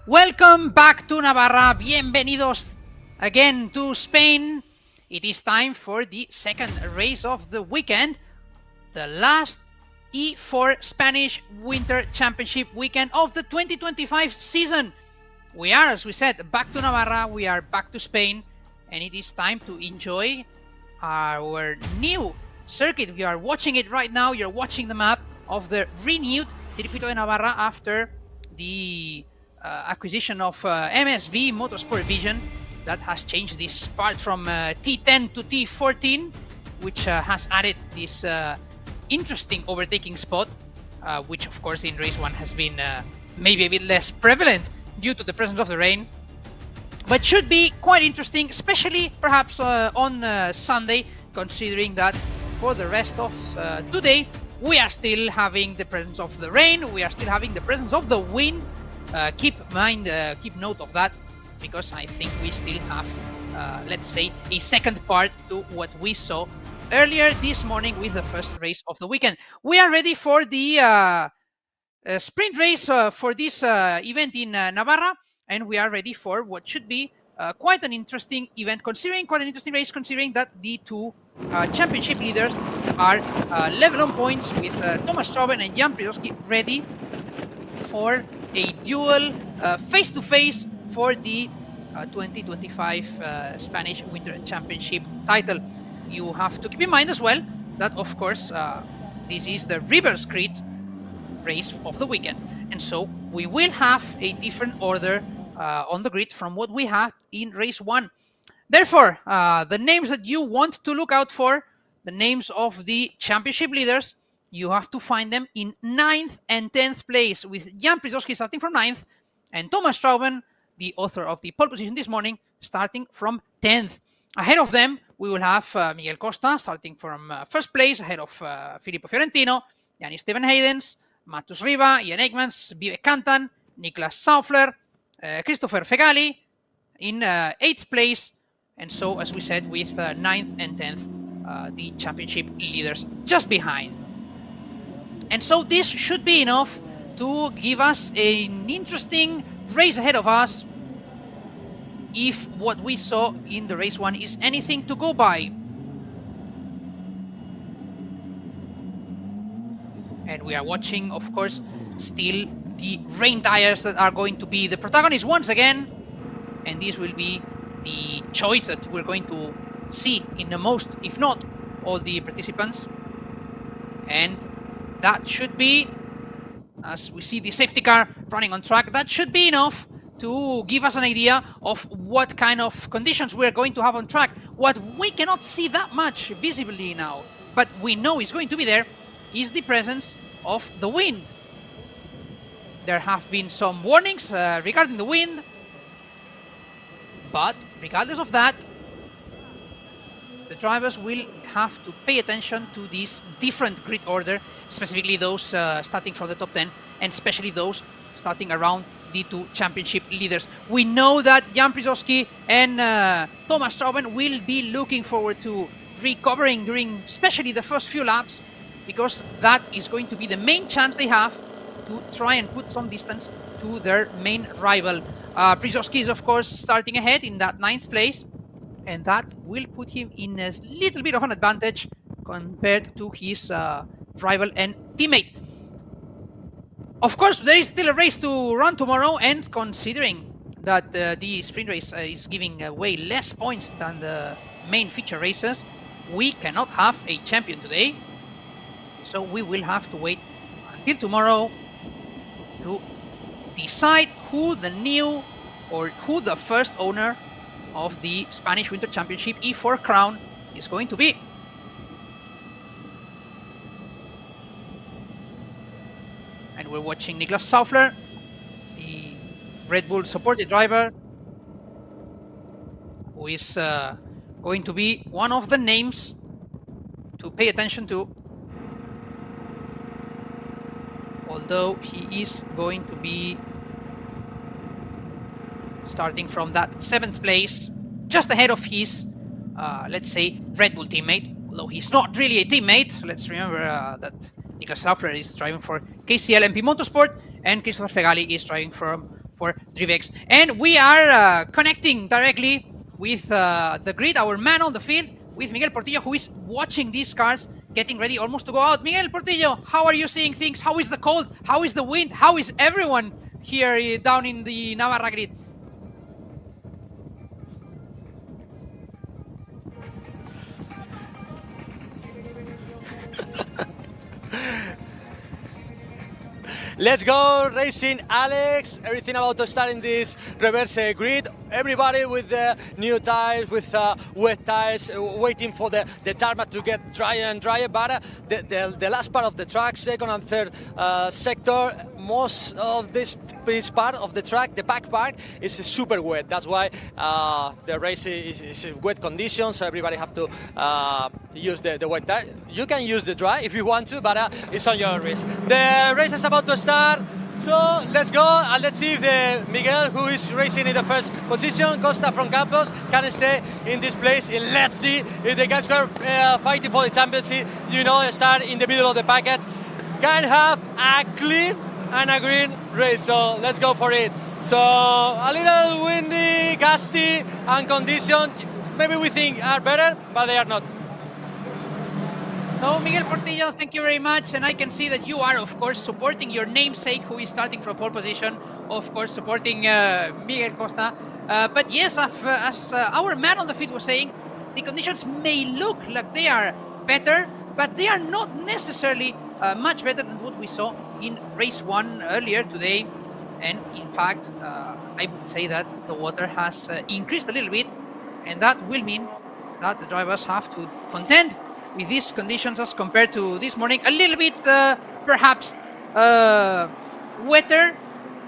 Welcome back to Navarra. Bienvenidos again to Spain. It is time for the second race of the weekend, the last E4 Spanish Winter Championship weekend of the 2025 season. We are, as we said, back to Navarra. We are back to Spain, and it is time to enjoy our new circuit. We are watching it right now. You're watching the map of the renewed Circuito de Navarra after the acquisition of MSV Motorsport Vision that has changed this part from T10 to T14, which has added this interesting overtaking spot, which of course in race 1 has been maybe a bit less prevalent due to the presence of the rain, but should be quite interesting, especially perhaps on Sunday, considering that for the rest of today we are still having the presence of the rain, we are still having the presence of the wind. Keep note of that, because I think we still have, let's say, a second part to what we saw earlier this morning with the first race of the weekend. We are ready for the sprint race for this event in Navarra, and we are ready for what should be quite an interesting event, considering that the two championship leaders are level on points with Thomas Strauben and Jan Prioski ready for a duel face-to-face for the 2025 Spanish Winter Championship title. You have to keep in mind as well that, of course, this is the reverse grid race of the weekend, and so we will have a different order on the grid from what we had in race 1. Therefore, the names that you want to look out for, the names of the championship leaders, you have to find them in 9th and 10th place, with Jan Prioski starting from 9th and Thomas Strauben, the author of the pole position this morning, starting from 10th. Ahead of them, we will have Miguel Costa starting from first place, ahead of Filippo Fiorentino, Yannis Steven Haydens, Matus Riva, Ian Eggmans, Vivek Kantan, Niklas Saufler, Christopher Fegali in 8th place. And so, as we said, with 9th and 10th, the championship leaders just behind. And so this should be enough to give us an interesting race ahead of us, if what we saw in the race 1 is anything to go by. And we are watching, of course, still the rain tires that are going to be the protagonists once again. And this will be the choice that we're going to see in the most, if not all, the participants. And that should be, as we see the safety car running on track, that should be enough to give us an idea of what kind of conditions we're going to have on track. What we cannot see that much visibly now, but we know is going to be there, is the presence of the wind. There have been some warnings regarding the wind, but regardless of that, the drivers will have to pay attention to this different grid order, specifically those starting from the top 10, and especially those starting around the two championship leaders. We know that Jan Prioski and Thomas Strauben will be looking forward to recovering during especially the first few laps, because that is going to be the main chance they have to try and put some distance to their main rival. Prioski is, of course, starting ahead in that 9th place, and that will put him in a little bit of an advantage compared to his rival and teammate. Of course, there is still a race to run tomorrow, and considering that the sprint race is giving away less points than the main feature races, we cannot have a champion today. So we will have to wait until tomorrow to decide who the new, or who the first owner of the Spanish Winter Championship E4 crown is going to be. And we're watching Niklas Saufler, the Red Bull supported driver, who is going to be one of the names to pay attention to, although he is going to be starting from that 7th place, just ahead of his, let's say, Red Bull teammate, although he's not really a teammate. Let's remember that Niklas Saufler is driving for KCL MP Motorsport, and Christopher Fegali is driving for for Drivex. And we are connecting directly with the grid, our man on the field, with Miguel Portillo, who is watching these cars getting ready almost to go out. Miguel Portillo, how are you seeing things? How is the cold? How is the wind? How is everyone here down in the Navarra grid? Let's go racing, Alex. Everything about to start in this reverse grid. Everybody with the new tires, with wet tires, waiting for the tarmac to get drier and drier. But the last part of the track, second and third sector, most of this part of the track, the back part, is super wet. That's why the race is wet conditions. So everybody have to use the wet tire. You can use the dry if you want to, but it's on your risk. The race is about to start. So let's go and let's see if the Miguel, who is racing in the first position, Costa from Campos, can stay in this place. And let's see if the guys who are fighting for the championship, start in the middle of the package, can have a clean and a green race. So let's go for it. So a little windy, gusty, and conditions maybe we think are better, but they are not. So, Miguel Portillo, thank you very much. And I can see that you are, of course, supporting your namesake, who is starting from pole position. Of course, supporting Miguel Costa. But yes, as our man on the field was saying, the conditions may look like they are better, but they are not necessarily much better than what we saw in race 1 earlier today. And in fact, I would say that the water has increased a little bit, and that will mean that the drivers have to contend with these conditions as compared to this morning. A little bit, perhaps, wetter.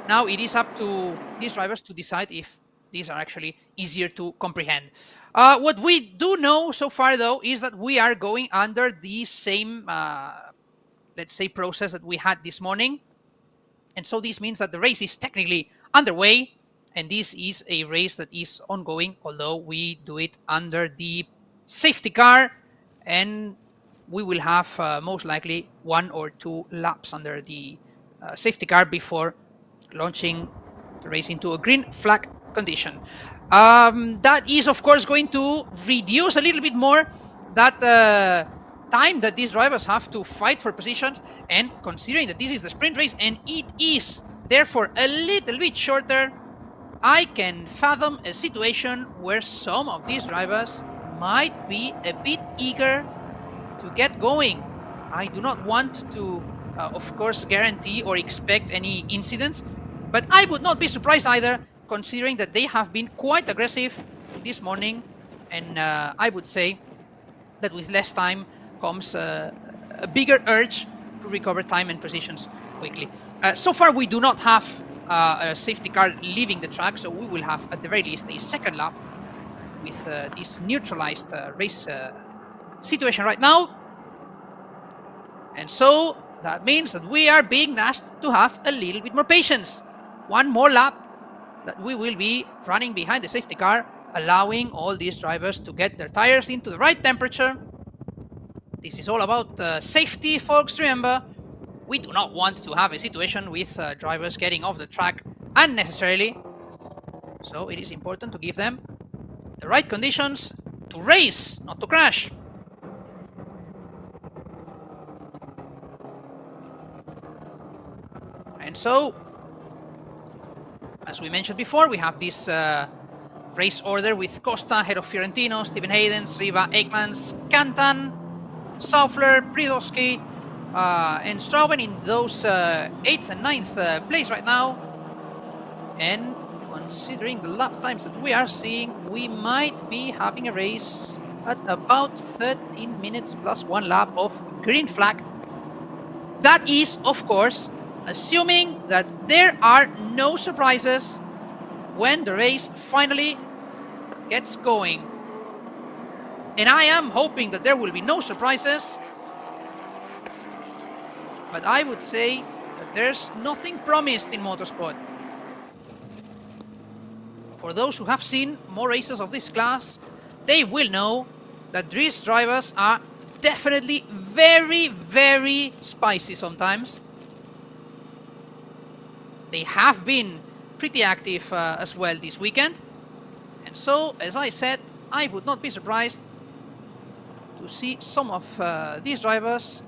Now it is up to these drivers to decide if these are actually easier to comprehend. What we do know so far, though, is that we are going under the same, let's say, process that we had this morning. And so this means that the race is technically underway, and this is a race that is ongoing, although we do it under the safety car, and we will have most likely 1 or 2 laps under the safety car before launching the race into a green flag condition. That is, of course, going to reduce a little bit more that time that these drivers have to fight for positions, and considering that this is the sprint race and it is therefore a little bit shorter, I can fathom a situation where some of these drivers might be a bit eager to get going. I do not want to, of course, guarantee or expect any incidents, but I would not be surprised either, considering that they have been quite aggressive this morning, and I would say that with less time comes a bigger urge to recover time and positions quickly. So far, we do not have a safety car leaving the track, so we will have, at the very least, a second lap with this neutralized race situation right now. And so that means that we are being asked to have a little bit more patience. One more lap that we will be running behind the safety car, allowing all these drivers to get their tires into the right temperature. This is all about safety, folks. Remember, we do not want to have a situation with drivers getting off the track unnecessarily. So it is important to give them the right conditions to race, not to crash. And so, as we mentioned before, we have this race order with Costa ahead of Fiorentino, Stephen Hayden, Riva, Ekmans, Kantan, Saufler, Pridowski, and Strauben in those 8th and 9th place right now. And considering the lap times that we are seeing, we might be having a race at about 13 minutes plus 1 lap of green flag. That is, of course, assuming that there are no surprises when the race finally gets going. And I am hoping that there will be no surprises, but I would say that there's nothing promised in motorsport. For those who have seen more races of this class, they will know that these drivers are definitely very, very spicy sometimes. They have been pretty active as well this weekend. And so, as I said, I would not be surprised to see some of these drivers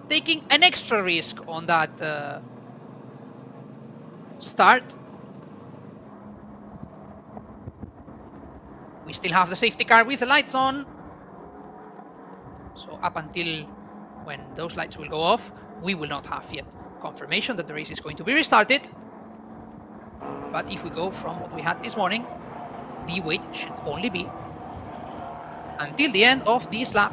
taking an extra risk on that start. We still have the safety car with the lights on. So up until when those lights will go off, we will not have yet confirmation that the race is going to be restarted. But if we go from what we had this morning, the wait should only be until the end of this lap.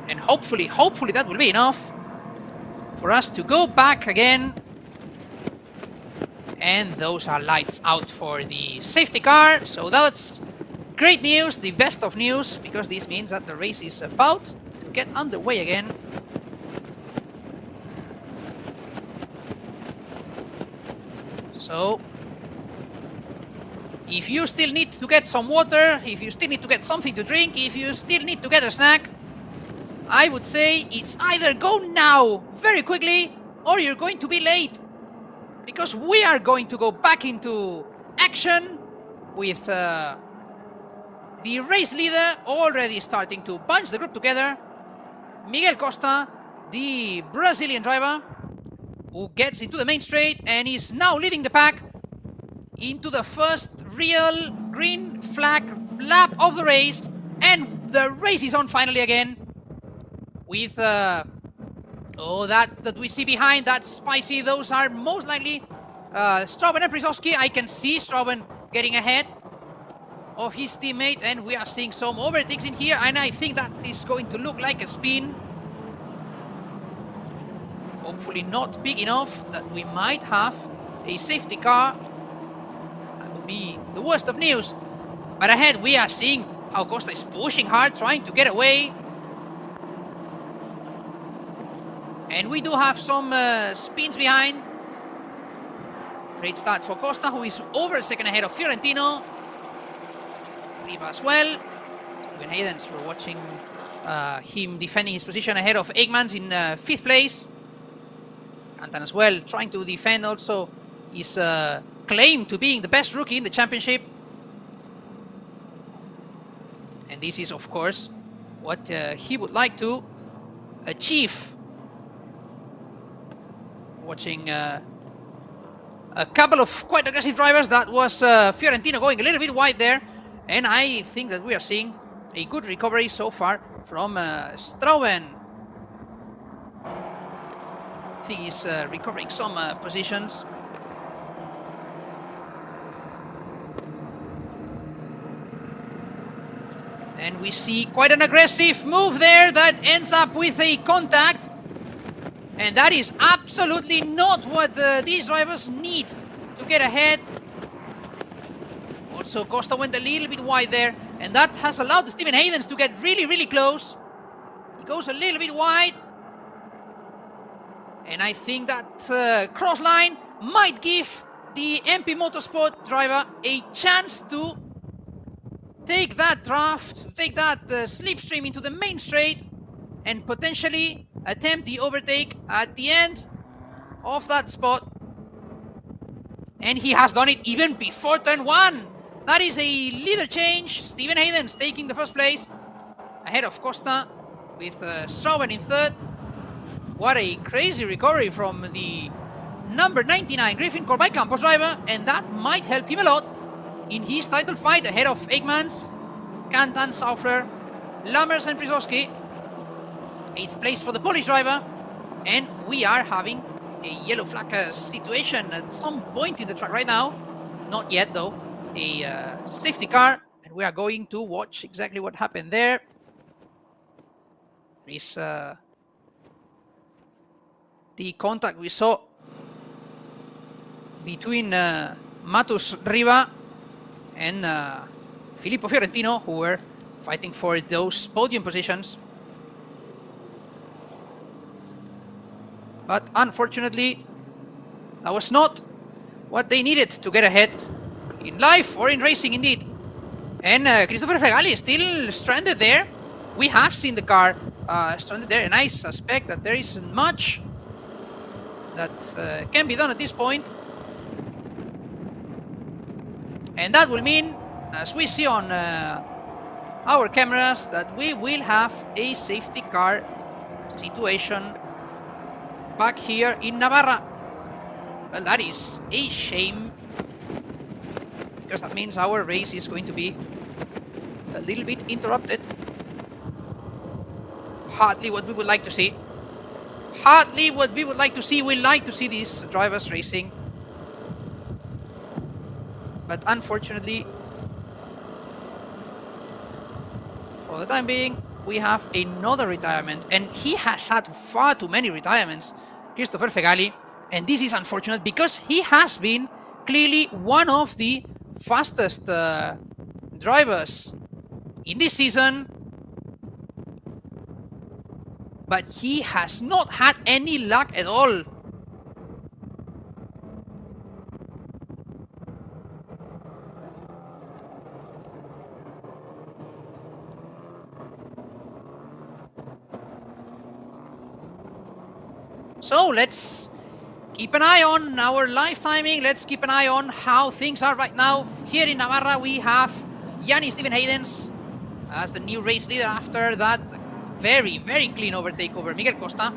And hopefully that will be enough for us to go back again. And those are lights out for the safety car. So that's great news, the best of news, because this means that the race is about to get underway again. So, if you still need to get some water, if you still need to get something to drink, if you still need to get a snack, I would say it's either go now, very quickly, or you're going to be late. Because we are going to go back into action with the race leader already starting to bunch the group together. Miguel Costa, the Brazilian driver, who gets into the main straight and is now leading the pack into the first real green flag lap of the race. And the race is on finally again with that we see behind, that's spicy. Those are most likely Strauben and Prisowski. I can see Strauben getting ahead of his teammate, and we are seeing some overtakes in here, and I think that is going to look like a spin. Hopefully not big enough that we might have a safety car. That would be the worst of news. But ahead we are seeing how Costa is pushing hard, trying to get away. And we do have some spins behind. Great start for Costa, who is over a second ahead of Fiorentino. Riva as well. Steven Haydens, we're watching him defending his position ahead of Eggmans in 5th place. Cantan as well, trying to defend also his claim to being the best rookie in the championship. And this is, of course, what he would like to achieve. Watching a couple of quite aggressive drivers. That was Fiorentino going a little bit wide there. And I think that we are seeing a good recovery so far from Strauben. I think he's recovering some positions. And we see quite an aggressive move there that ends up with a contact. And that is absolutely not what these drivers need to get ahead. Also, Costa went a little bit wide there, and that has allowed Steven Haydens to get really close. He goes a little bit wide. And I think that cross line might give the MP Motorsport driver a chance to take that draft, take that slipstream into the main straight, and potentially attempt the overtake at the end of that spot. And he has done it even before turn 1. That is a leader change. Steven Haydens taking the first place ahead of Costa with Strauben in 3rd. What a crazy recovery from the number 99 Griffin Corbay Campos driver, and that might help him a lot in his title fight ahead of Eggmans, Cantan, Saufler, Lammers and Prisowski. 8th place for the Polish driver, and we are having a yellow flag situation at some point in the track right now. Not yet though. A safety car, and we are going to watch exactly what happened there. Is the contact we saw between Matus Riva and Filippo Fiorentino, who were fighting for those podium positions. But unfortunately, that was not what they needed to get ahead in life or in racing indeed. And Christopher Fegali is still stranded there. We have seen the car stranded there, and I suspect that there isn't much that can be done at this point. And that will mean, as we see on our cameras, that we will have a safety car situation back here in Navarra. Well, that is a shame, because that means our race is going to be a little bit interrupted. Hardly what we would like to see. Hardly what we would like to see. We like to see these drivers racing. But unfortunately, for the time being, we have another retirement. And he has had far too many retirements, Christopher Fegali. And this is unfortunate because he has been clearly one of the fastest drivers in this season. But he has not had any luck at all. So let's keep an eye on our live timing. Let's keep an eye on how things are right now. Here in Navarra, we have Yanni Steven Haydens as the new race leader after that very, very clean overtake over Miguel Costa,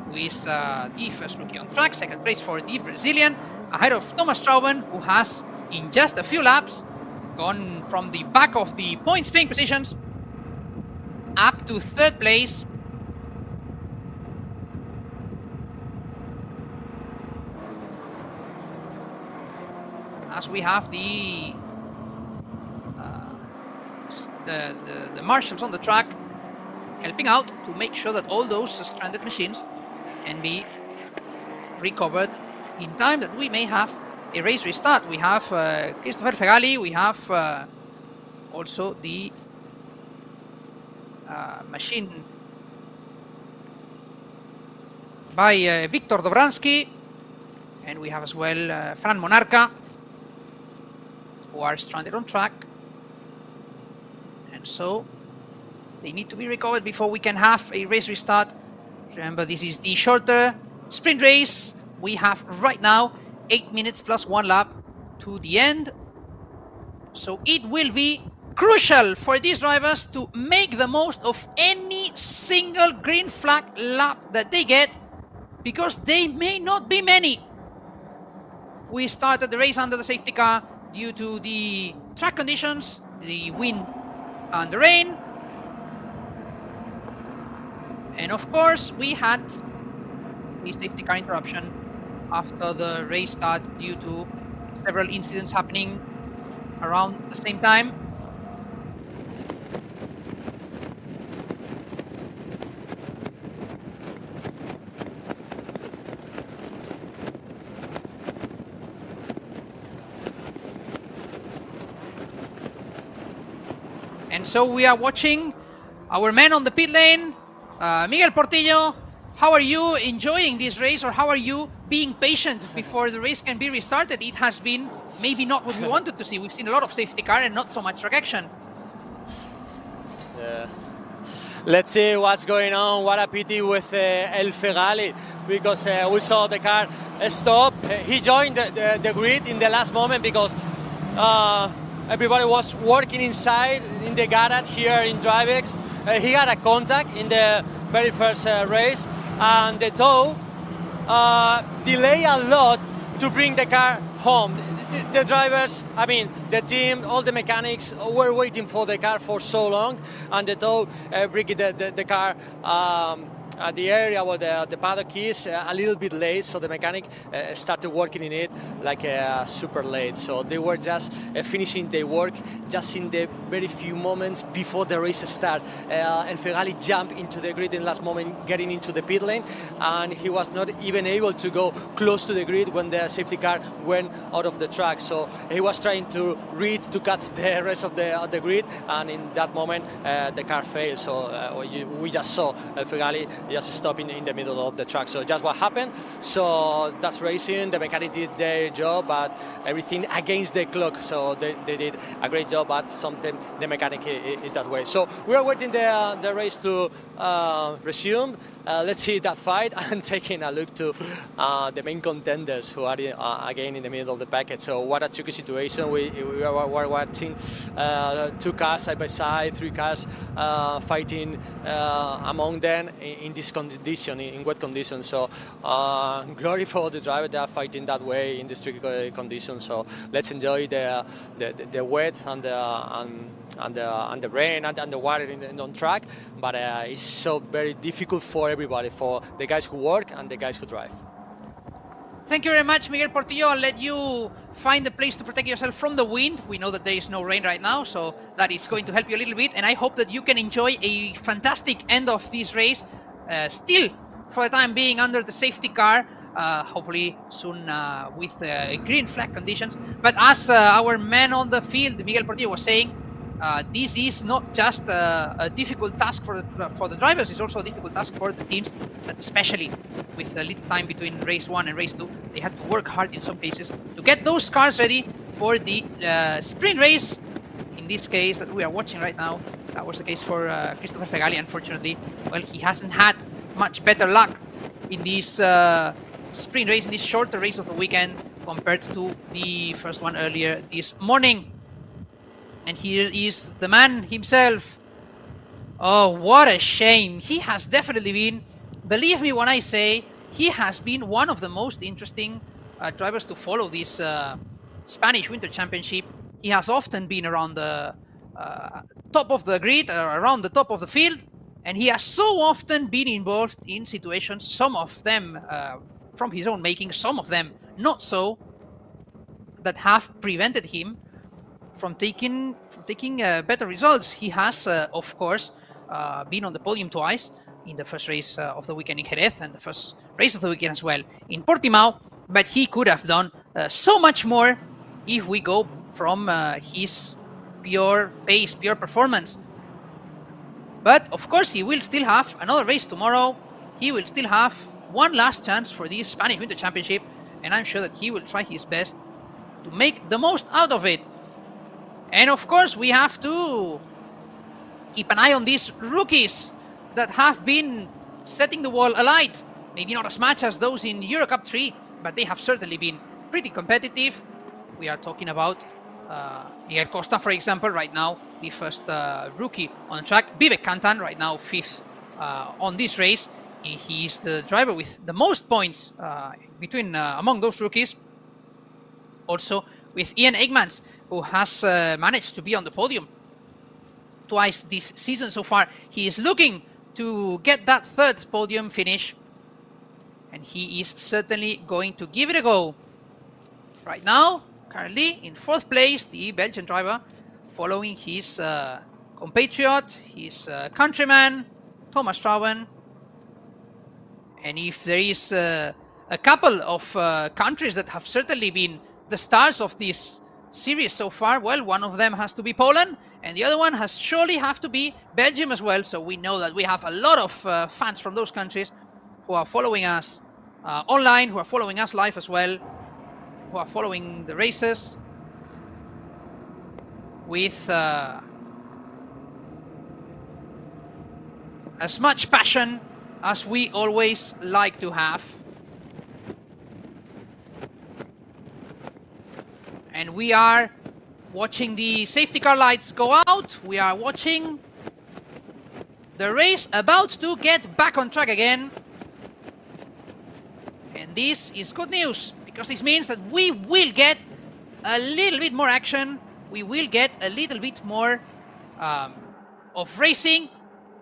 who is the first rookie on track. Second place for the Brazilian, ahead of Thomas Strauben, who has, in just a few laps, gone from the back of the points paying positions up to third place. As we have the marshals on the track helping out to make sure that all those stranded machines can be recovered in time, that we may have a race restart. We have Christopher Fegali, we have also the machine by Victor Dobransky, and we have as well Fran Monarca, who are stranded on track. And so they need to be recovered before we can have a race restart. Remember, this is the shorter sprint race. We have right now 8 minutes plus 1 lap to the end. So it will be crucial for these drivers to make the most of any single green flag lap that they get, because they may not be many. We started the race under the safety car due to the track conditions, the wind and the rain. And of course, we had a safety car interruption after the race start due to several incidents happening around the same time. And so we are watching our man on the pit lane, Miguel Portillo. How are you enjoying this race, or how are you being patient before the race can be restarted? It has been maybe not what we wanted to see. We've seen a lot of safety car and not so much track action. Yeah. Let's see what's going on. What a pity with El Fegali, because we saw the car stop. He joined the grid in the last moment because everybody was working inside in the garage here in DriveX. He had a contact in the very first race, and the tow delayed a lot to bring the car home. The drivers, I mean, the team, all the mechanics were waiting for the car for so long, and the tow bring the car at the area where the paddock is a little bit late, so the mechanic started working in it like super late. So they were just finishing their work just in the very few moments before the race start. El Fegali jumped into the grid in the last moment, getting into the pit lane, and he was not even able to go close to the grid when the safety car went out of the track. So he was trying to reach to catch the rest of the grid, and in that moment the car failed. So we just saw El Fegali just stop in the middle of the track. So just what happened. So that's racing. The mechanic did their job, but everything against the clock. So they did a great job, but sometimes the mechanic is that way. So we are waiting the race to resume. Let's see that fight and taking a look to the main contenders who are again in the middle of the packet. So what a tricky situation. We are watching two cars side by side, three cars fighting among them in this condition, in wet conditions. So glory for the driver that are fighting that way in the tricky conditions. So let's enjoy the wet and the rain and the water on track. But it's so very difficult for everybody, for the guys who work and the guys who drive. Thank you very much, Miguel Portillo. I'll let you find a place to protect yourself from the wind. We know that there is no rain right now, so that is going to help you a little bit. And I hope that you can enjoy a fantastic end of this race. Still, for the time being, under the safety car. Hopefully soon with green flag conditions. But as our man on the field, Miguel Portillo, was saying, this is not just a difficult task for the drivers, it's also a difficult task for the teams, especially with a little time between race 1 and race 2. They had to work hard in some cases to get those cars ready for the sprint race. In this case that we are watching right now, that was the case for Christopher Fegali. Unfortunately, well, he hasn't had much better luck in this sprint race, in this shorter race of the weekend, compared to the first one earlier this morning. And here is the man himself. Oh, what a shame. He has definitely been, believe me when I say, he has been one of the most interesting drivers to follow this Spanish Winter Championship. He has often been around the top of the grid, around the top of the field, and he has so often been involved in situations, some of them from his own making, some of them not so, that have prevented him from taking better results. He has, of course, been on the podium twice, in the first race of the weekend in Jerez and the first race of the weekend as well in Portimao, but he could have done so much more if we go from his pure pace, pure performance. But of course, he will still have another race tomorrow. He will still have one last chance for this Spanish Winter Championship, and I'm sure that he will try his best to make the most out of it. And of course, we have to keep an eye on these rookies that have been setting the wall alight. Maybe not as much as those in Euro Cup 3, but they have certainly been pretty competitive. We are talking about Miguel Costa, for example, right now, the first rookie on the track. Vivek Kantan, right now, 5th on this race. He is the driver with the most points among those rookies. Also, with Ian Eggmans, who has managed to be on the podium twice this season so far. He is looking to get that third podium finish, and he is certainly going to give it a go. Right now, currently in 4th place, the Belgian driver, following his compatriot, his countryman, Thomas Trouwen. And if there is a couple of countries that have certainly been the stars of this series so far, well, one of them has to be Poland, and the other one has surely have to be Belgium as well. So we know that we have a lot of fans from those countries who are following us online, who are following us live as well, who are following the races with as much passion as we always like to have. And we are watching the safety car lights go out. We are watching the race about to get back on track again. And this is good news, because this means that we will get a little bit more action. We will get a little bit more of racing.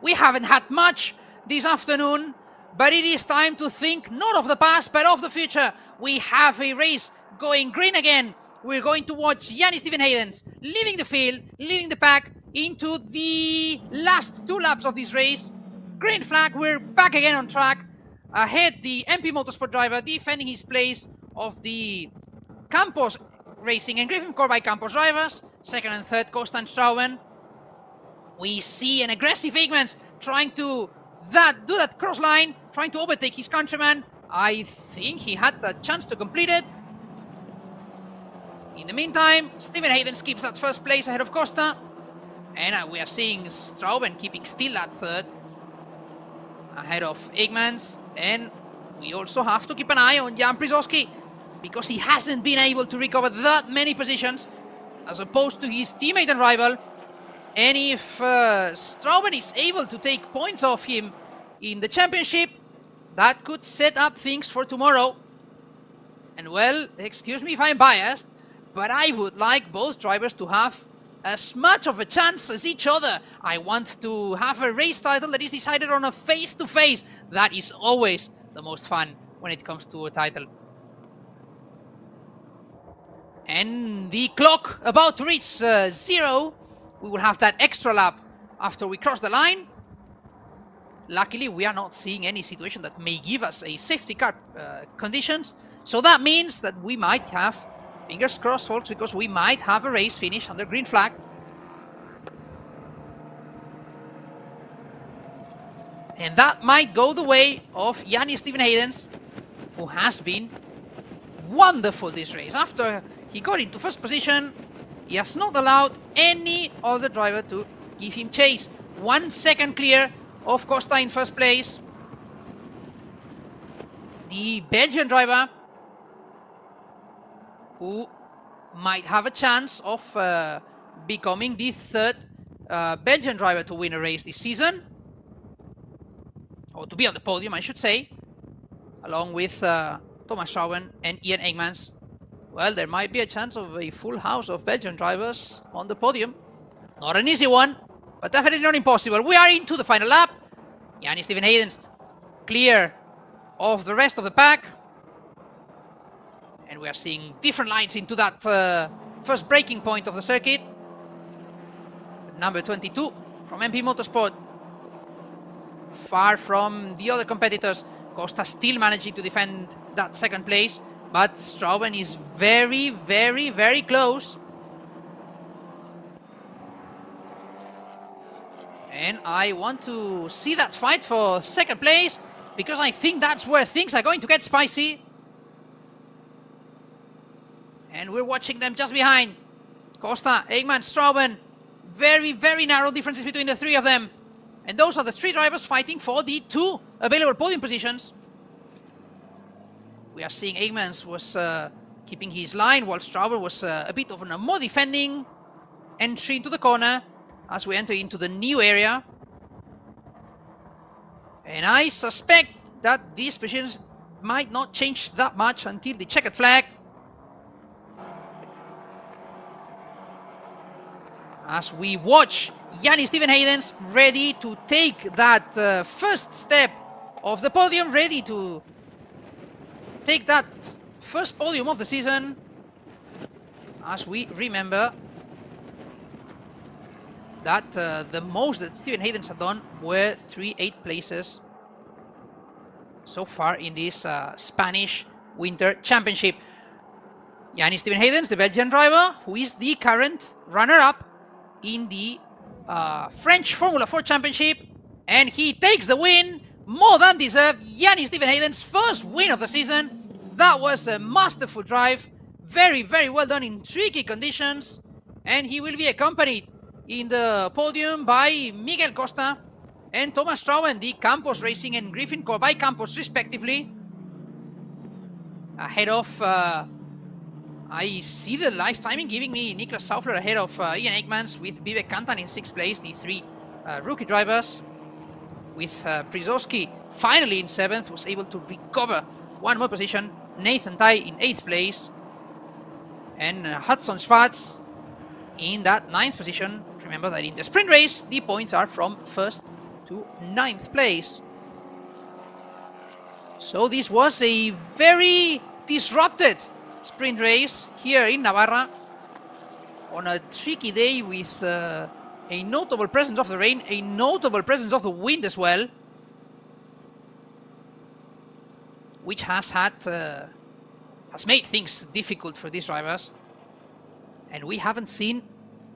We haven't had much this afternoon, but it is time to think not of the past, but of the future. We have a race going green again. We're going to watch Yanni Stevenhadens leaving the field, leaving the pack into the last 2 laps of this race. Green flag, we're back again on track. Ahead, the MP Motorsport driver defending his place of the Campos Racing and Griffin Corbett Campos drivers. 2nd and 3rd, Costa and Trouwen. We see an aggressive Eggmans trying to do that cross line, trying to overtake his countryman. I think he had the chance to complete it. In the meantime, Stephen Hayden keeps that first place ahead of Costa. And we are seeing Strauben keeping still at third, ahead of Eggmans. And we also have to keep an eye on Jan Przewalski, because he hasn't been able to recover that many positions as opposed to his teammate and rival. And if Strauben is able to take points off him in the championship, that could set up things for tomorrow. And well, excuse me if I'm biased, but I would like both drivers to have as much of a chance as each other. I want to have a race title that is decided on a face-to-face. That is always the most fun when it comes to a title. And the clock about to reach 0. We will have that extra lap after we cross the line. Luckily, we are not seeing any situation that may give us a safety car conditions. So that means that we might have, fingers crossed folks, because we might have a race finish under green flag. And that might go the way of Yanni Stephen Haydens, who has been wonderful this race. After he got into first position, he has not allowed any other driver to give him chase. 1 second clear of Costa in first place. The Belgian driver, who might have a chance of becoming the third Belgian driver to win a race this season. Or to be on the podium, I should say. Along with Thomas Schouwen and Ian Eggmans. Well, there might be a chance of a full house of Belgian drivers on the podium. Not an easy one, but definitely not impossible. We are into the final lap. Yanni Stephen Haydens clear of the rest of the pack. And we are seeing different lines into that first braking point of the circuit. Number 22 from MP Motorsport. Far from the other competitors. Costa still managing to defend that second place. But Strauben is very, very, very close. And I want to see that fight for second place, because I think that's where things are going to get spicy. And we're watching them just behind. Costa, Eggman, Strauben. Very, very narrow differences between the three of them. And those are the three drivers fighting for the 2 available podium positions. We are seeing Eggmans was keeping his line, while Strauben was a bit of a more defending entry into the corner as we enter into the new area. And I suspect that these positions might not change that much until the checkered flag. As we watch Yanni Stephen Haydens ready to take that first step of the podium, ready to take that first podium of the season. As we remember that the most that Stephen Haydens had done were 3 8th places so far in this Spanish Winter Championship. Yanni Stephen Haydens, the Belgian driver, who is the current runner-up in the French Formula 4 Championship, and he takes the win, more than deserved. Yanni Stephen Haydens' first win of the season. That was a masterful drive, very, very well done in tricky conditions, and he will be accompanied in the podium by Miguel Costa and Thomas Strauben, the Campos Racing and Griffin Corbay Campos respectively, ahead of I see the live timing giving me Niklas Saufler ahead of Ian Eggmans, with Vivek Kantan in 6th place, the 3 rookie drivers, with Przewalski finally in 7th, was able to recover 1 more position. Nathan Tai in 8th place, and Hudson Schwartz in that 9th position. Remember that in the sprint race, the points are from 1st to 9th place. So this was a very disrupted sprint race here in Navarra on a tricky day with a notable presence of the rain, a notable presence of the wind as well, which has made things difficult for these drivers. And we haven't seen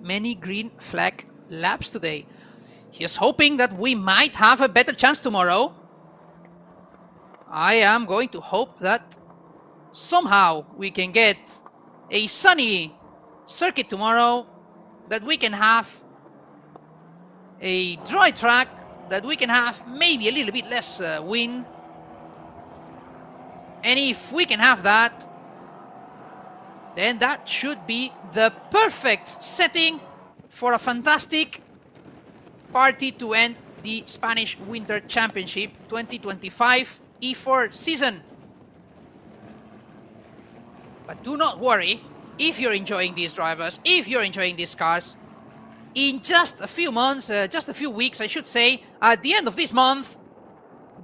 many green flag laps today. He's hoping that we might have a better chance tomorrow. I am going to hope that somehow we can get a sunny circuit tomorrow, that we can have a dry track, that we can have maybe a little bit less wind. And if we can have that, then that should be the perfect setting for a fantastic party to end the Spanish Winter Championship 2025 E4 season. But do not worry, if you're enjoying these drivers, if you're enjoying these cars, in just a few months, just a few weeks I should say, at the end of this month,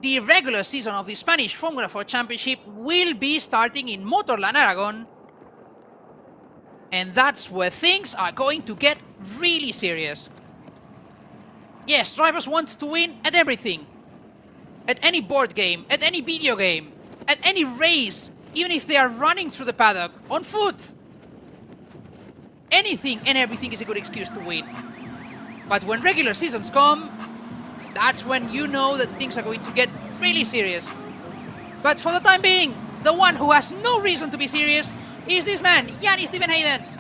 the regular season of the Spanish Formula 4 Championship will be starting in Motorland Aragon. And that's where things are going to get really serious. Yes, drivers want to win at everything. At any board game, at any video game, at any race, even if they are running through the paddock, on foot. Anything and everything is a good excuse to win. But when regular seasons come, that's when you know that things are going to get really serious. But for the time being, the one who has no reason to be serious is this man, Yanni Steven Haydens.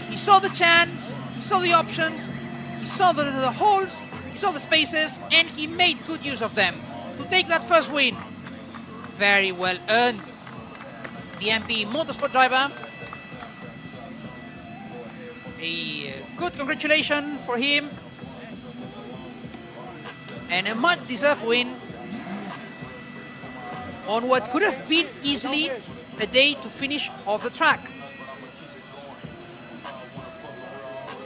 He saw the chance, he saw the options, he saw the holes, he saw the spaces, and he made good use of them to take that first win. Very well earned. The MP Motorsport driver. A good congratulations for him. And a much deserved win on what could have been easily a day to finish off the track.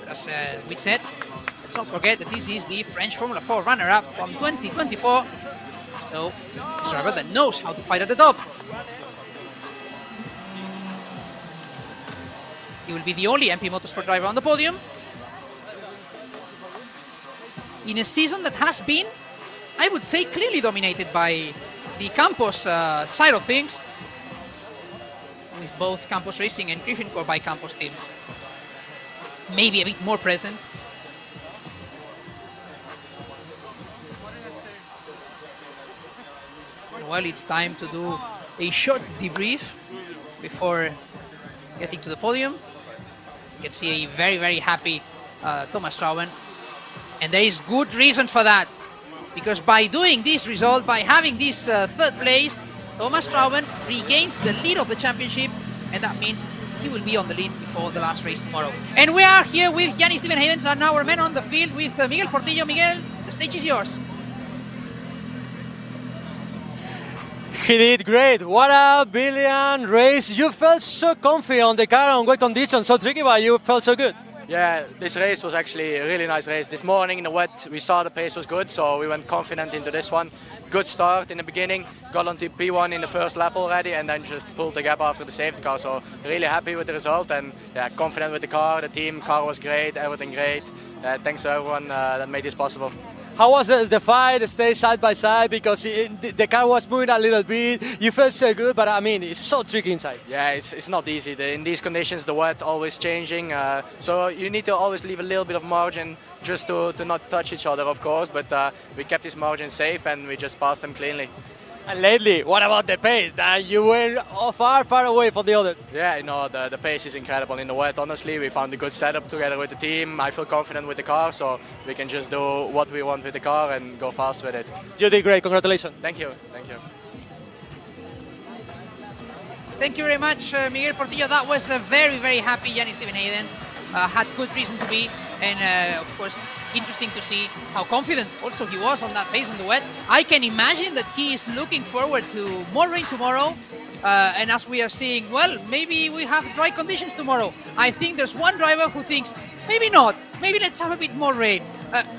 As we said, let's not forget that this is the French Formula 4 runner-up from 2024. So, a driver that knows how to fight at the top. He will be the only MP Motorsport driver on the podium. In a season that has been, I would say, clearly dominated by the Campos side of things, with both Campos Racing and Griffin Core by Campos teams maybe a bit more present. Well, it's time to do a short debrief before getting to the podium. You can see a very, very happy Thomas Trouwen. And there is good reason for that. Because by doing this result, by having this third place, Thomas Trouwen regains the lead of the championship. And that means he will be on the lead before the last race tomorrow. And we are here with Yanni Steven Haydens and our men on the field with Miguel Portillo. Miguel, the stage is yours. He did great. What a brilliant race. You felt so comfy on the car on wet conditions, so tricky, but you felt so good. Yeah, this race was actually a really nice race. This morning in the wet, we saw the pace was good, so we went confident into this one. Good start in the beginning, got onto P1 in the first lap already, and then just pulled the gap after the safety car. So really happy with the result, and yeah, confident with the car. The team car was great, everything great. Thanks to everyone that made this possible. How was the fight, the stay side by side? Because the car was moving a little bit. You felt so good, but I mean, it's so tricky inside. Yeah, it's not easy. In these conditions, the wet always changing. So you need to always leave a little bit of margin just to not touch each other, of course. But we kept this margin safe and we just passed them cleanly. And lately, what about the pace? You were far, far away from the others. Yeah, you know, the pace is incredible in the wet. Honestly, we found a good setup together with the team. I feel confident with the car, so we can just do what we want with the car and go fast with it. You did great. Congratulations. Thank you. Thank you. Thank you very much, Miguel Portillo. That was a very, very happy Yanni Steven Haydens. Had good reason to be, and of course, interesting to see how confident also he was on that pace in the wet. I can imagine that he is looking forward to more rain tomorrow. And as we are seeing, well, maybe we have dry conditions tomorrow. I think there's one driver who thinks, maybe not, maybe let's have a bit more rain.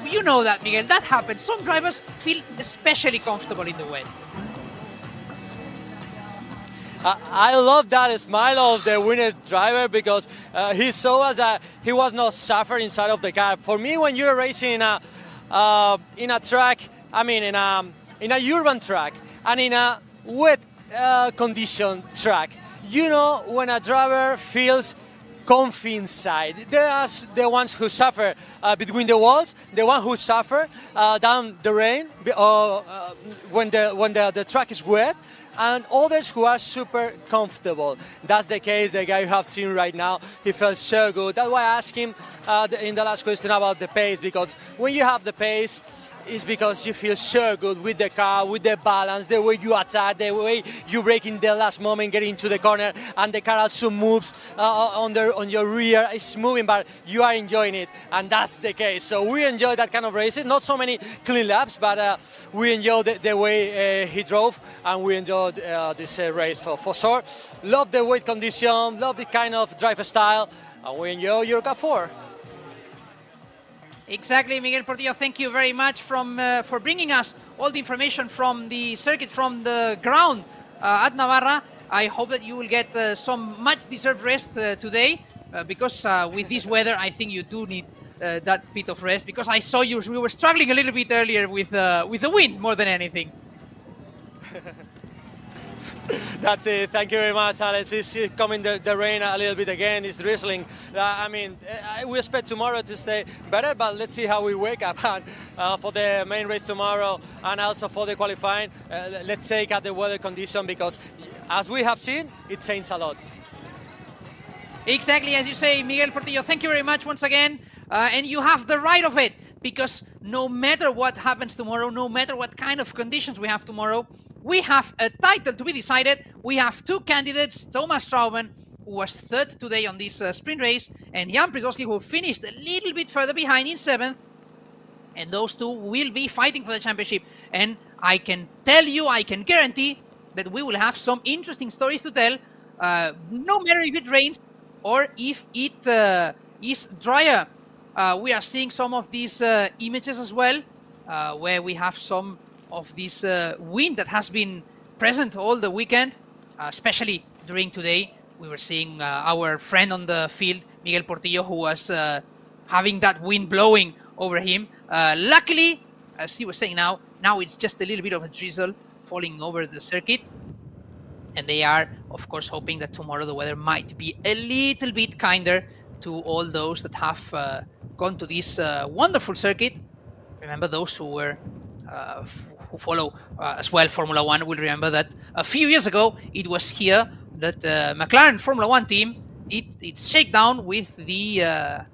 You know that, Miguel, that happens. Some drivers feel especially comfortable in the wet. I love that smile of the winner driver because he saw us that he was not suffering inside of the car. For me, when you're racing in a track, I mean in a urban track and in a wet condition track, you know when a driver feels comfy inside. There are the ones who suffer between the walls, the one who suffer down the rain when the track is wet, and others who are super comfortable. That's the case. The guy you have seen right now, he felt so good. That's why I asked him in the last question about the pace, because when you have the pace, it's because you feel so good with the car, with the balance, the way you attack, the way you brake in the last moment, get into the corner, and the car also moves on your rear. It's moving, but you are enjoying it, and that's the case. So we enjoy that kind of races. Not so many clean laps, but we enjoy the way he drove, and we enjoyed this race for sure. Love the weight condition, love the kind of driver style, and we enjoy Euro Cup 4. Exactly, Miguel Portillo, thank you very much for bringing us all the information from the circuit, from the ground at Navarra. I hope that you will get some much-deserved rest today, because with this weather, I think you do need that bit of rest, because I saw we were struggling a little bit earlier with the wind more than anything. That's it. Thank you very much, Alex. It's coming the rain a little bit again. It's drizzling. I mean, we expect tomorrow to stay better, but let's see how we wake up. And for the main race tomorrow and also for the qualifying, let's take out the weather condition, because as we have seen, it changed a lot. Exactly, as you say, Miguel Portillo, thank you very much once again. And you have the right of it, because no matter what happens tomorrow, no matter what kind of conditions we have tomorrow, we have a title to be decided. We have two candidates, Thomas Strauben, who was third today on this sprint race, and Jan Przydowski, who finished a little bit further behind in seventh. And those two will be fighting for the championship. And I can tell you, I can guarantee that we will have some interesting stories to tell, no matter if it rains or if it is drier. We are seeing some of these images as well, where we have some of this wind that has been present all the weekend, especially during today. We were seeing our friend on the field, Miguel Portillo, who was having that wind blowing over him. Luckily, as he was saying now it's just a little bit of a drizzle falling over the circuit. And they are, of course, hoping that tomorrow the weather might be a little bit kinder to all those that have gone to this wonderful circuit. Remember, those who were who follow as well Formula One will remember that a few years ago it was here that McLaren Formula One team did its shakedown with the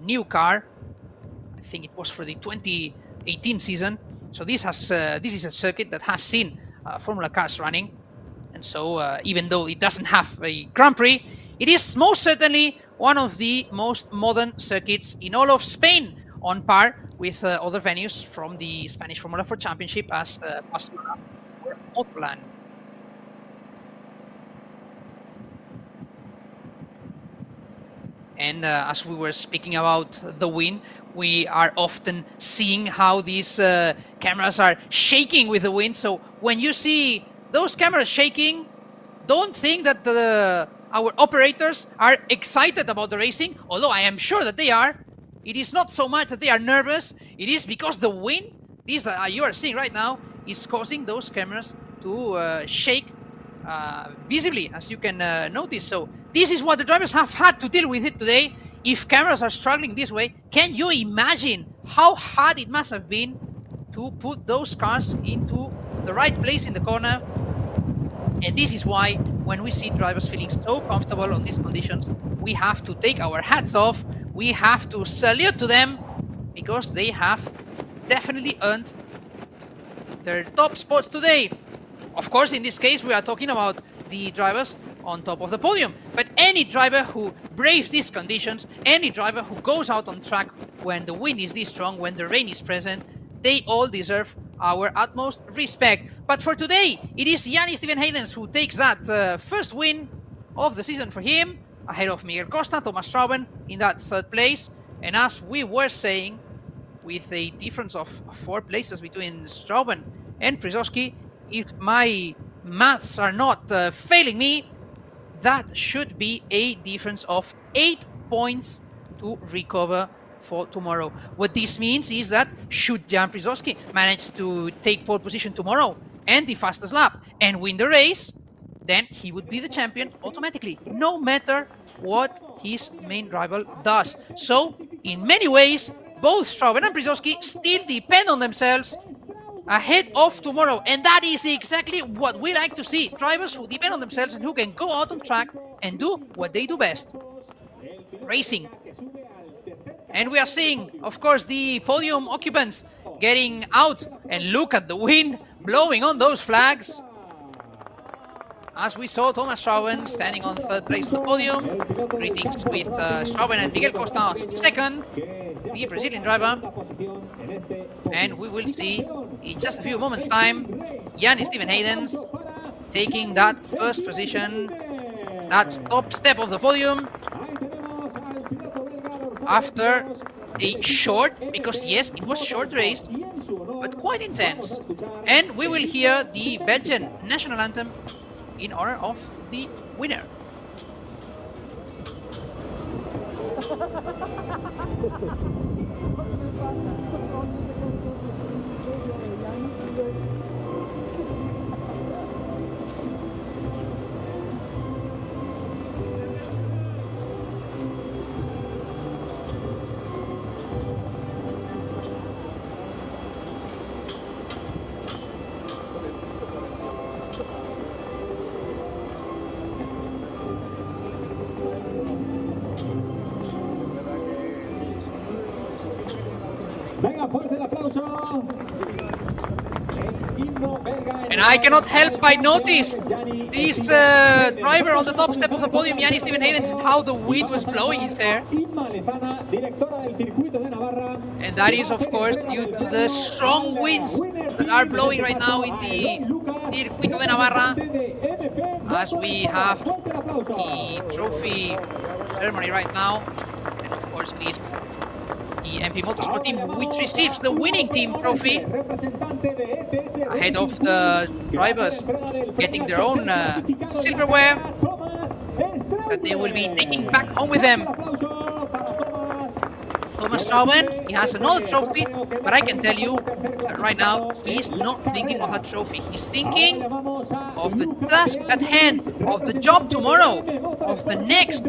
new car. I think it was for the 2018 season. So this is a circuit that has seen Formula cars running, and so even though it doesn't have a Grand Prix, it is most certainly one of the most modern circuits in all of Spain, on par with other venues from the Spanish Formula 4 Championship as Barcelona or Motorland. And as we were speaking about the wind, we are often seeing how these cameras are shaking with the wind. So when you see those cameras shaking, don't think that our operators are excited about the racing, although I am sure that they are. It is not so much that they are nervous, it is because the wind, this that you are seeing right now, is causing those cameras to shake visibly, as you can notice. So this is what the drivers have had to deal with it today. If cameras are struggling this way, can you imagine how hard it must have been to put those cars into the right place in the corner? And this is why when we see drivers feeling so comfortable on these conditions, we have to take our hats off. We have to salute to them, because they have definitely earned their top spots today. Of course, in this case, we are talking about the drivers on top of the podium. But any driver who braves these conditions, any driver who goes out on track when the wind is this strong, when the rain is present, they all deserve our utmost respect. But for today, it is Yanni Steven Haydens who takes that first win of the season for him, ahead of Miguel Costa, Thomas Strauben in that third place. And as we were saying, with a difference of 4 places between Strauben and Przydowski, if my maths are not failing me, that should be a difference of 8 points to recover for tomorrow. What this means is that should Jan Przydowski manage to take pole position tomorrow and the fastest lap and win the race, then he would be the champion automatically, no matter what his main rival does. So, in many ways, both Strauben and Brzezowski still depend on themselves ahead of tomorrow, and that is exactly what we like to see. Drivers who depend on themselves and who can go out on track and do what they do best, racing. And we are seeing, of course, the podium occupants getting out, and look at the wind blowing on those flags. As we saw Thomas Strauben standing on third place on the podium. Greetings with Strauben and Miguel Costa second, the Brazilian driver. And we will see in just a few moments' time Yanni Steven Haydens taking that first position, that top step of the podium, after a short, because yes, it was a short race, but quite intense. And we will hear the Belgian national anthem in honor of the winner. And I cannot help but notice this driver on the top step of the podium, Yanni Steven Haydens, and how the wind was blowing his hair. And that is, of course, due to the strong winds that are blowing right now in the Circuito de Navarra, as we have the trophy ceremony right now. And of course, it is the MP Motorsport team which receives the winning team trophy, ahead of the drivers getting their own silverware that they will be taking back home with them. Thomas Strauben, he has another trophy, but I can tell you that right now he's not thinking of that trophy. He's thinking of the task at hand, of the job tomorrow, of the next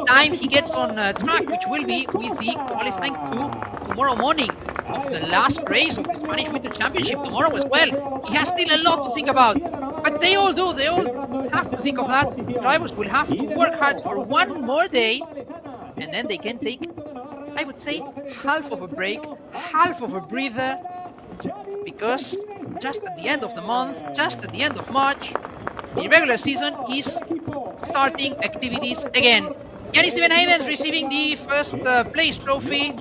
time he gets on track, which will be with the qualifying two tomorrow morning of the last race of the Spanish Winter Championship tomorrow as well. He has still a lot to think about, but they all do. They all have to think of that. Drivers will have to work hard for one more day, and then they can take, I would say, half of a break, half of a breather, because just at the end of the month, just at the end of March, the regular season is starting activities again. Yanni Steven Haydens receiving the first place trophy.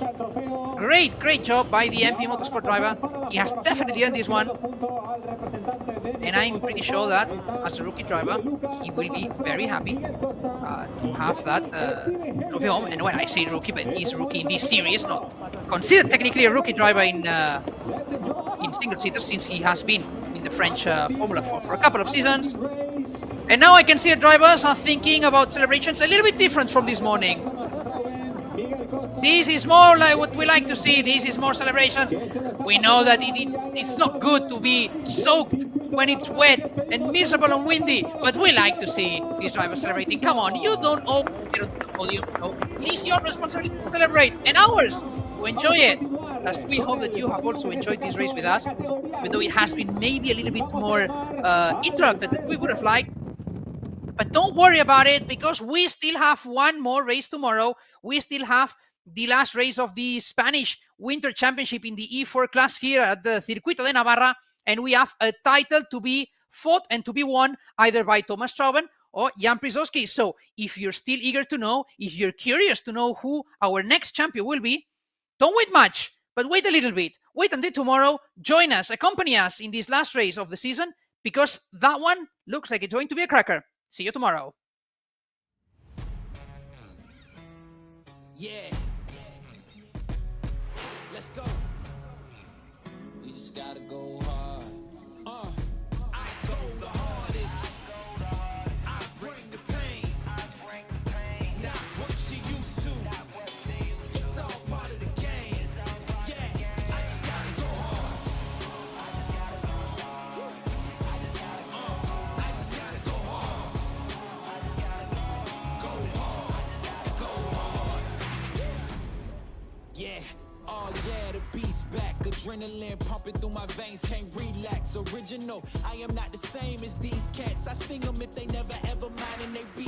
Great job by the MP Motorsport driver. He has definitely earned this one. And I'm pretty sure that as a rookie driver, he will be very happy to have that trophy home. And when I say rookie, but he's a rookie in this series, not considered technically a rookie driver in single seaters, since he has been in the French Formula 4 for a couple of seasons. And now I can see the drivers are thinking about celebrations a little bit different from this morning. This is more like what we like to see. This is more celebrations. We know that it's not good to be soaked when it's wet and miserable and windy, but we like to see these drivers celebrating. Come on, you don't all get onto the podium, so it is your responsibility to celebrate, and ours to enjoy it. As we hope that you have also enjoyed this race with us, even though it has been maybe a little bit more interrupted than we would have liked. But don't worry about it, because we still have one more race tomorrow. We still have the last race of the Spanish Winter Championship in the E4 class here at the Circuito de Navarra, and we have a title to be fought and to be won either by Thomas Strauben or Jan Brzezowski. So if you're still eager to know, if you're curious to know who our next champion will be, don't wait much, but wait a little bit. Wait until tomorrow. Join us, accompany us in this last race of the season, because that one looks like it's going to be a cracker. See you tomorrow. Yeah. Let's go. We just gotta go hard. I go the hardest. I bring the pain. Not what you used to. It's all part of the game. Yeah, I just gotta go hard. I just gotta Adrenaline pumping through my veins, can't relax. Original, I am not the same as these cats. I sting them if they never ever mind and they be